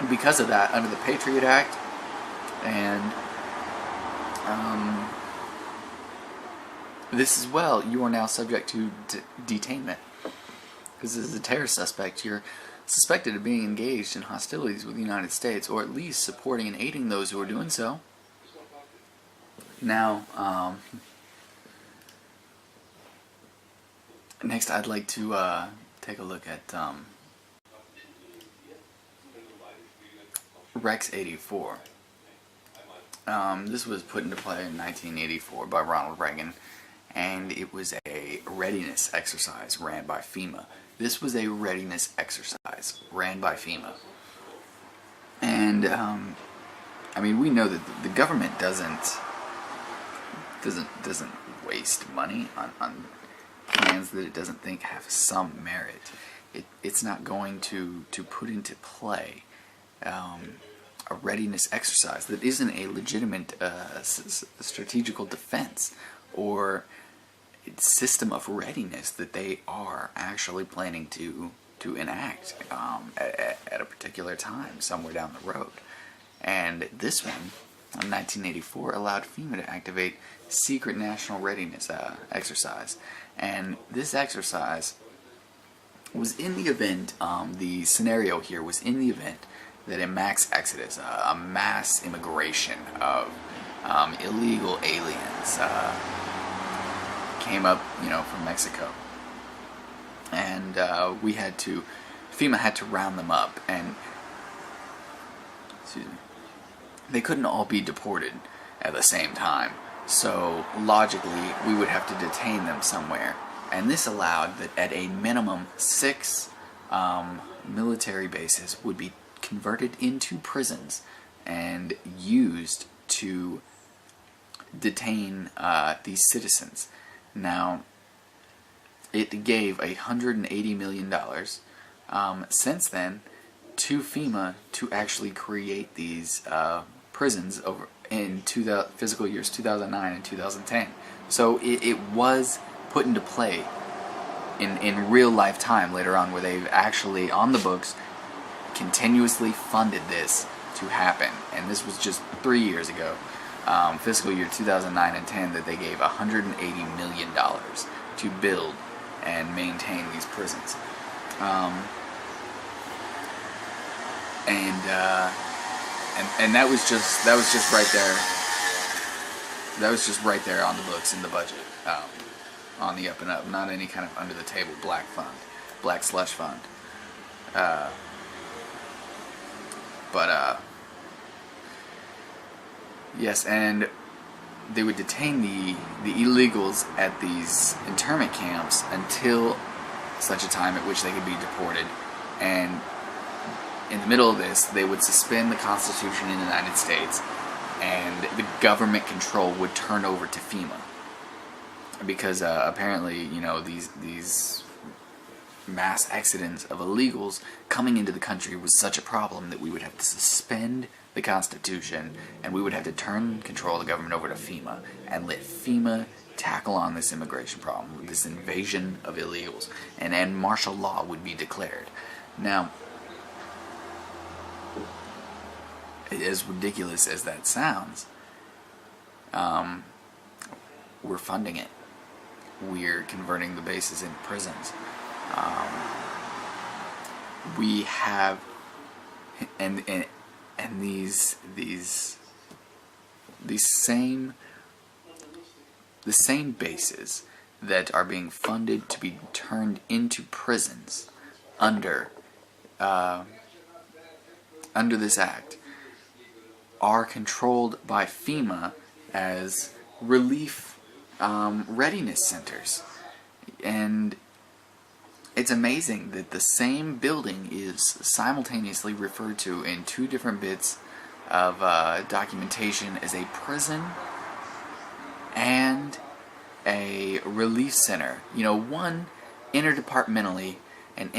because of that, under the Patriot Act and this as well, you are now subject to detainment. Because as a terror suspect, you're suspected of being engaged in hostilities with the United States, or at least supporting and aiding those who are doing so. Now, next I'd like to take a look at Rex 84. This was put into play in 1984 by Ronald Reagan, and it was a readiness exercise ran by FEMA. This was a readiness exercise ran by FEMA. And, I mean, we know that the government doesn't waste money on plans that it doesn't think have some merit. It's not going to put into play a readiness exercise that isn't a legitimate strategical defense or system of readiness that they are actually planning to enact at a particular time somewhere down the road. And this one, in 1984, allowed FEMA to activate secret national readiness exercise. And this exercise was in the event, the scenario here was in the event that a mass exodus, a mass immigration of illegal aliens came up, from Mexico, and FEMA had to round them up, and they couldn't all be deported at the same time. So logically, we would have to detain them somewhere, and this allowed that at a minimum 6 military bases would be converted into prisons and used to detain these citizens. Now, it gave $180 million since then to FEMA to actually create these prisons over in fiscal years 2009 and 2010. So it was put into play in real life time later on, where they've actually, on the books, continuously funded this to happen. And this was just 3 years ago, fiscal year 2009 and 10, that they gave $180 million to build and maintain these prisons. And that was just right there. That was just right there on the books in the budget, on the up and up. Not any kind of under the table black slush fund. Yes, and they would detain the illegals at these internment camps until such a time at which they could be deported. And in the middle of this, they would suspend the Constitution in the United States, and the government control would turn over to FEMA. Because apparently, these mass exodus of illegals coming into the country was such a problem that we would have to suspend the Constitution, and we would have to turn control of the government over to FEMA and let FEMA tackle on this immigration problem, this invasion of illegals, and martial law would be declared. Now, as ridiculous as that sounds, we're funding it. We're converting the bases into prisons. We have, and these same bases that are being funded to be turned into prisons under this act are controlled by FEMA as relief readiness centers. And it's amazing that the same building is simultaneously referred to in 2 different bits of documentation as a prison and a relief center. One interdepartmentally and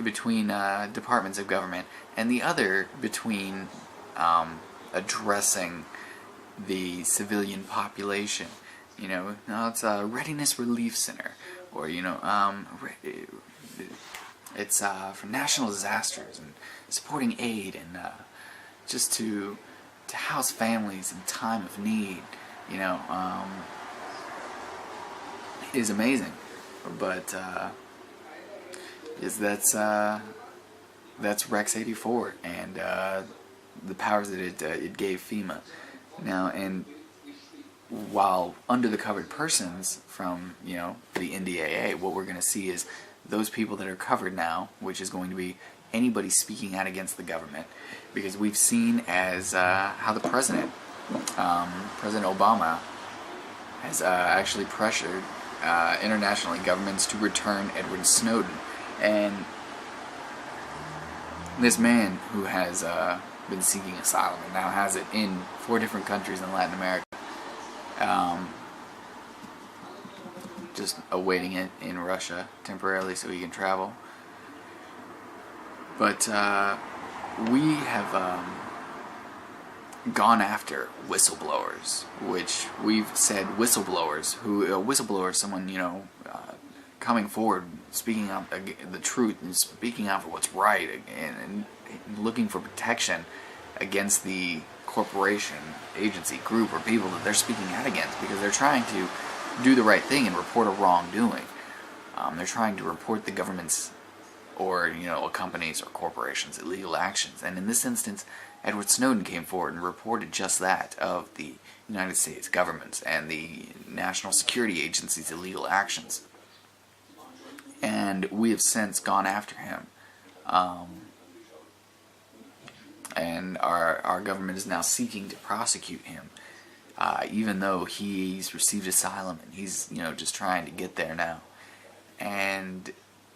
between departments of government, and the other between addressing the civilian population. It's a readiness relief center, or It's for national disasters and supporting aid and just to house families in time of need. You know, is amazing. But that's Rex 84 and the powers that it gave FEMA. Now, and while under the covered persons from, you know, the NDAA, what we're going to see is those people that are covered now, which is going to be anybody speaking out against the government, because we've seen as how the President Obama has actually pressured internationally governments to return Edward Snowden. And this man who has been seeking asylum and now has it in 4 different countries in Latin America, just awaiting it in Russia temporarily so he can travel. But we have gone after whistleblowers, which we've said whistleblowers, who a whistleblower is someone, you know, coming forward, speaking out the truth and speaking out for what's right and looking for protection against the corporation, agency, group, or people that they're speaking out against, because they're trying to do the right thing and report a wrongdoing. They're trying to report the government's or, you know, a company's or corporation's illegal actions. And in this instance, Edward Snowden came forward and reported just that, of the United States government's and the national security agency's illegal actions. And we have since gone after him. And our government is now seeking to prosecute him, even though he's received asylum and he's, you know, just trying to get there now. And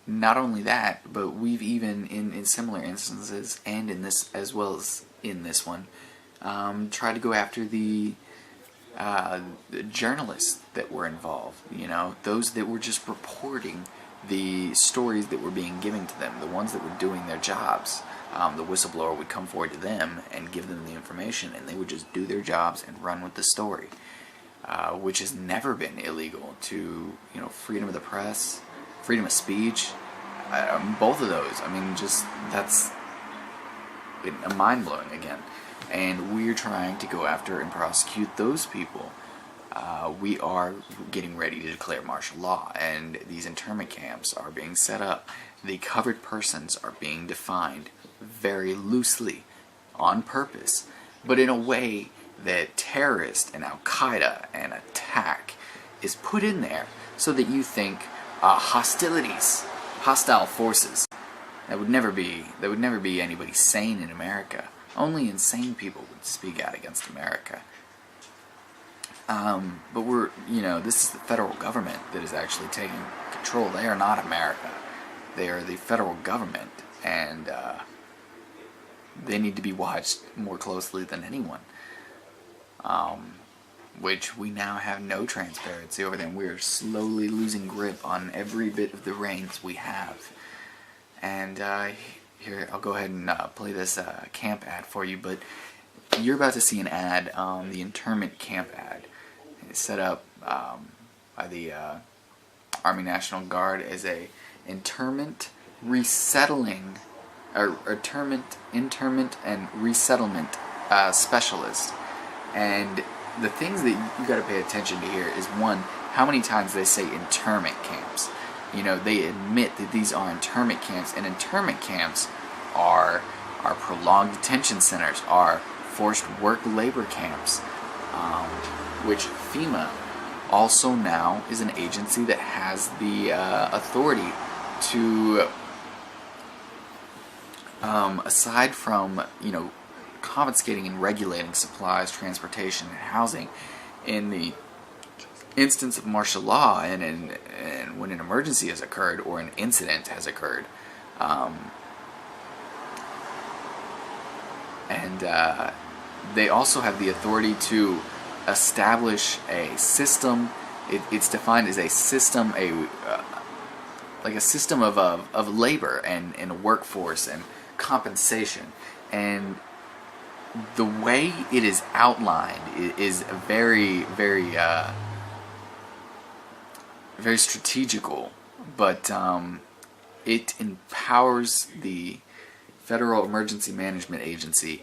not only that, but we've even, in similar instances, and in this as well as in this one, tried to go after the journalists that were involved. You know, those that were just reporting the stories that were being given to them, the ones that were doing their jobs. The whistleblower would come forward to them and give them the information, and they would just do their jobs and run with the story, which has never been illegal. To, you know, freedom of the press, freedom of speech, both of those. I mean, just that's mind-blowing again. And we're trying to go after and prosecute those people. We are getting ready to declare martial law, and these internment camps are being set up. The covered persons are being defined very loosely, on purpose, but in a way that terrorist and Al-Qaeda and attack is put in there so that you think hostilities, hostile forces. That would never be anybody sane in America. Only insane people would speak out against America. But we're, you know, this is the federal government that is actually taking control. They are not America. They are the federal government, and they need to be watched more closely than anyone. Which we now have no transparency over them. We are slowly losing grip on every bit of the reins we have. And here, I'll go ahead and play this camp ad for you, but you're about to see an ad, the internment camp ad. It's set up by the Army National Guard as a internment resettling, or internment and resettlement specialist. And the things that you got to pay attention to here is, one, how many times they say internment camps. You know, they admit that these are internment camps, and internment camps are prolonged detention centers, are forced work labor camps, which FEMA also now is an agency that has the authority to, aside from, you know, confiscating and regulating supplies, transportation, and housing, in the instance of martial law and when an emergency has occurred or an incident has occurred. They also have the authority to establish a system. It's defined as a system, like a system of labor and a workforce and compensation. And the way it is outlined is very, very, very strategical, but it empowers the Federal Emergency Management Agency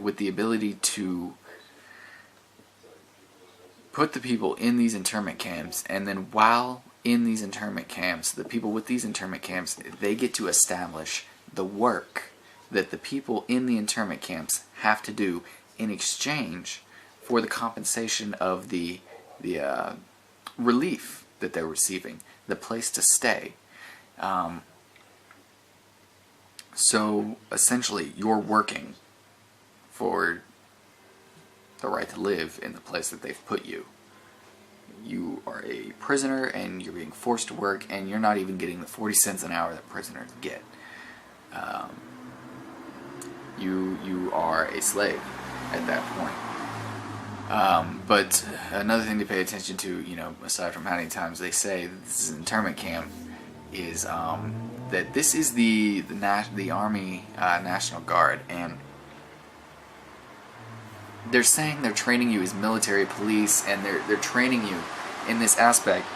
with the ability to put the people in these internment camps, and then while in these internment camps, the people with these internment camps, they get to establish the work that the people in the internment camps have to do in exchange for the compensation of the relief that they're receiving, the place to stay. So essentially, you're working for the right to live in the place that they've put you. You are a prisoner and you're being forced to work, and you're not even getting the 40 cents an hour that prisoners get. You are a slave at that point. But another thing to pay attention to, aside from how many times they say that this is an internment camp, is that this is the Army National Guard, and they're saying they're training you as military police, and they're training you in this aspect.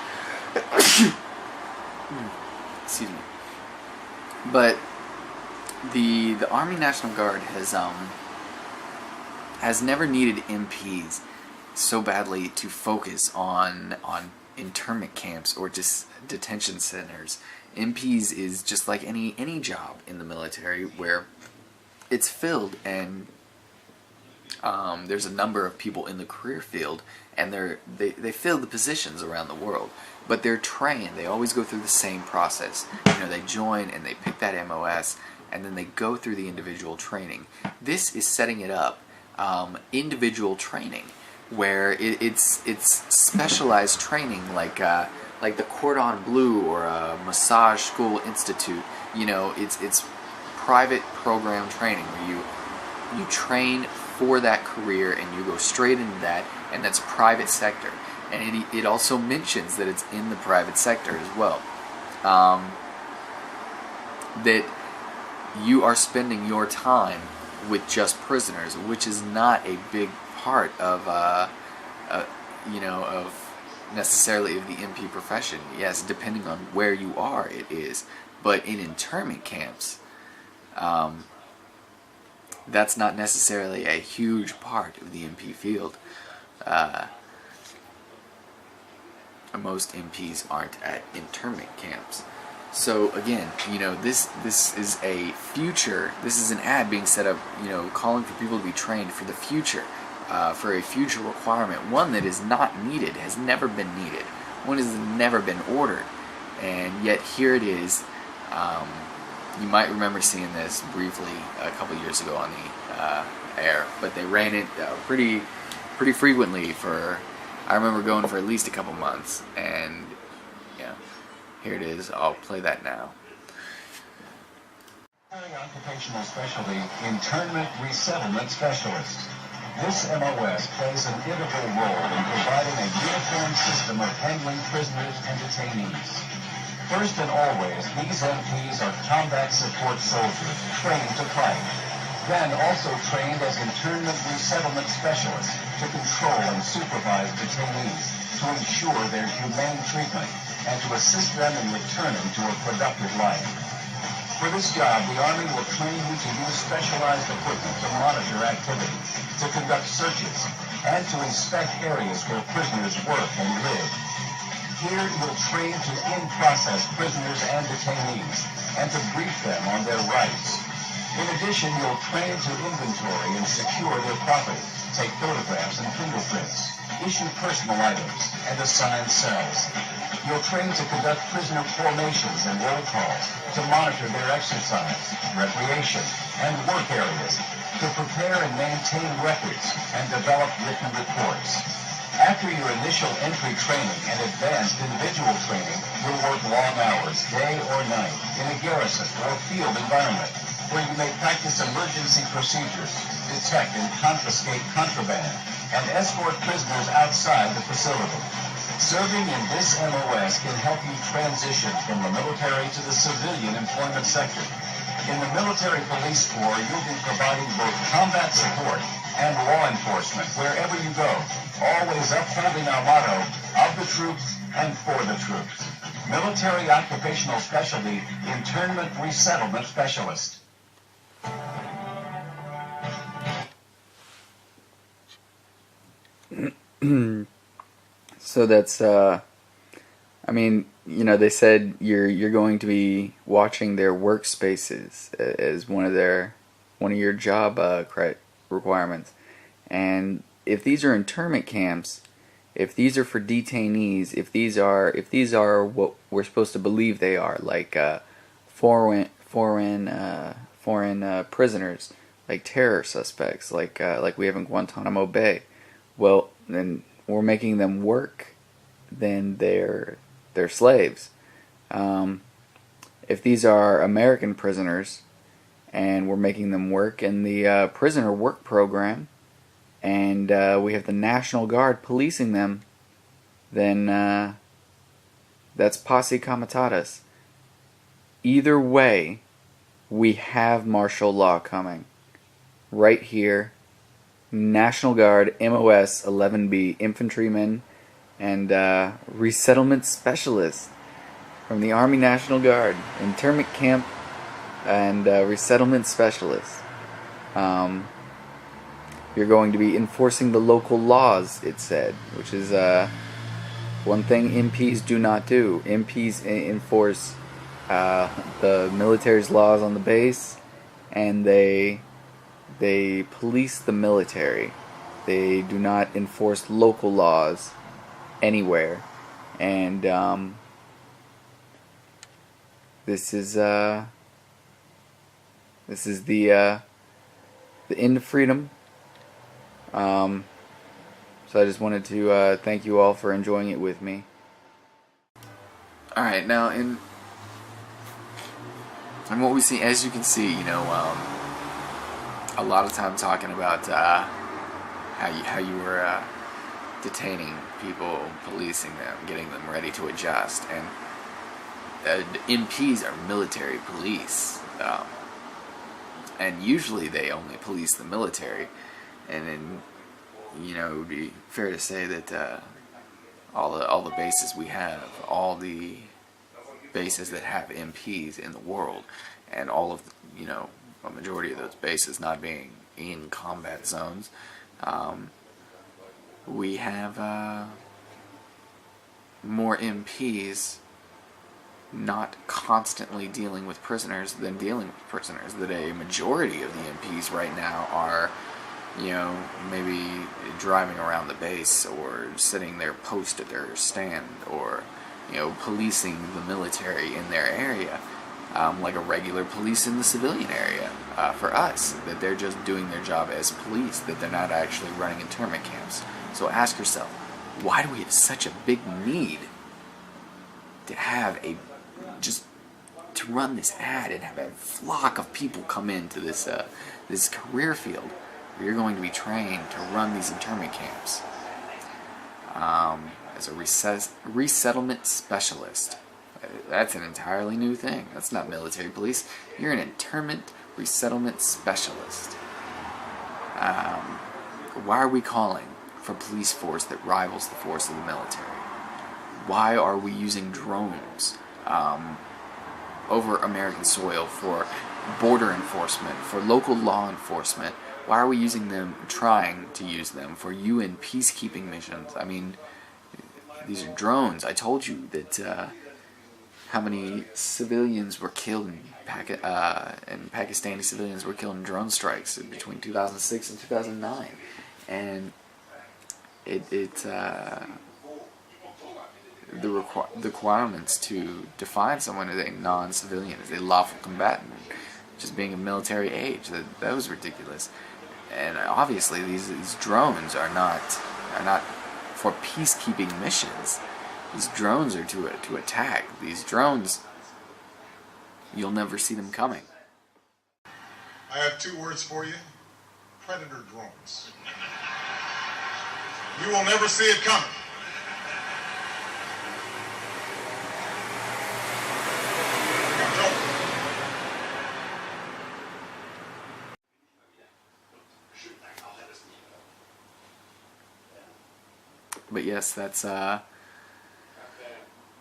Excuse me. But the Army National Guard has never needed MPs so badly to focus on internment camps or just detention centers. MPs is just like any job in the military where it's filled, and there's a number of people in the career field, and they fill the positions around the world, but they're trained. They always go through the same process. They join and they pick that MOS, and then they go through the individual training. This is setting it up, individual training, where it's specialized training, like the Cordon Bleu or a Massage School Institute. It's private program training where you train for that career and you go straight into that, and that's private sector. And it also mentions that it's in the private sector as well. That you are spending your time with just prisoners, which is not a big part of necessarily of the MP profession. Yes, depending on where you are, it is. But in internment camps, that's not necessarily a huge part of the MP field. Most MPs aren't at internment camps. So again, this is a future. This is an ad being set up, calling for people to be trained for the future, for a future requirement, one that is not needed, has never been needed, one has never been ordered, and yet here it is. You might remember seeing this briefly a couple years ago on the air, but they ran it pretty frequently for. I remember going for at least a couple months, and here it is. I'll play that now. Occupational specialty, internment resettlement specialist. This MOS plays an integral role in providing a uniform system of handling prisoners and detainees. First and always, these MPs are combat support soldiers trained to fight. Then also trained as internment resettlement specialists to control and supervise detainees, to ensure their humane treatment, and to assist them in returning to a productive life. For this job, the Army will train you to use specialized equipment to monitor activities, to conduct searches, and to inspect areas where prisoners work and live. Here, you'll train to in-process prisoners and detainees, and to brief them on their rights. In addition, you'll train to inventory and secure their property, take photographs and fingerprints, issue personal items, and assign cells. You'll train to conduct prisoner formations and roll calls, to monitor their exercise, recreation, and work areas, to prepare and maintain records, and develop written reports. After your initial entry training and advanced individual training, you'll work long hours, day or night, in a garrison or field environment, where you may practice emergency procedures, detect and confiscate contraband, and escort prisoners outside the facility. Serving in this MOS can help you transition from the military to the civilian employment sector. In the Military Police Corps, you'll be providing both combat support and law enforcement wherever you go, always upholding our motto, of the troops and for the troops. Military occupational specialty, internment resettlement specialist. So that's I mean, you know, they said you're going to be watching their workspaces as one of your job requirements. And if these are internment camps, if these are for detainees, if these are what we're supposed to believe they are, like foreign prisoners, like terror suspects, like we have in Guantanamo Bay, well, then we're making them work. Then they're slaves. If these are American prisoners and we're making them work in the prisoner work program, and we have the National Guard policing them, then that's posse comitatus. Either way, we have martial law coming. Right here, National Guard, MOS 11B, infantrymen, and resettlement specialists from the Army National Guard, internment camp, and resettlement specialists. You're going to be enforcing the local laws, it said, which is one thing MPs do not do. MPs enforce the military's laws on the base, and they police the military. They do not enforce local laws anywhere. And this is the end of freedom. So I just wanted to thank you all for enjoying it with me. All right, now in what we see, as you can see, you know, a lot of time talking about how you were detaining people, policing them, getting them ready to adjust, and MPs are military police, and usually they only police the military, and then, you know, it would be fair to say that all the bases we have, all the bases that have MPs in the world, and all of, you know, a majority of those bases not being in combat zones, we have more MPs not constantly dealing with prisoners than dealing with prisoners. That a majority of the MPs right now are, you know, maybe driving around the base or sitting their post at their stand, or, you know, policing the military in their area, like a regular police in the civilian area. For us, that they're just doing their job as police, that they're not actually running internment camps. So ask yourself, why do we have such a big need to have to run this ad and have a flock of people come into this career field where you're going to be trained to run these internment camps as a resettlement specialist? That's an entirely new thing. That's not military police. You're an internment resettlement specialist. Why are we calling for police force that rivals the force of the military? Why are we using drones over American soil for border enforcement, for local law enforcement? Why are we trying to use them for UN peacekeeping missions? I mean, these are drones. I told you that how many civilians were killed and Pakistani civilians were killed in drone strikes between 2006 and 2009, and the requirements to define someone as a non-civilian, as a lawful combatant, just being of military age, that was ridiculous. And obviously these drones are not for peacekeeping missions. These drones are to attack. These drones, you'll never see them coming. I have two words for you: predator drones. You will never see it coming. But yes, that's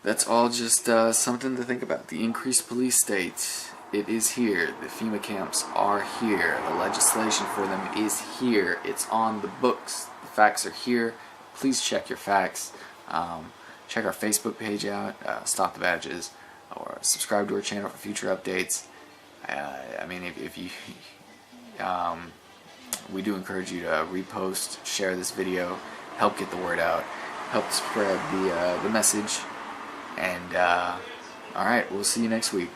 that's all just something to think about. The increased police state, it is here. The FEMA camps are here. The legislation for them is here. It's on the books. The facts are here. Please check your facts. Check our Facebook page out, Stop the Badges, or subscribe to our channel for future updates. I mean, if you, we do encourage you to repost, share this video, help get the word out, help spread the message. And all right, we'll see you next week.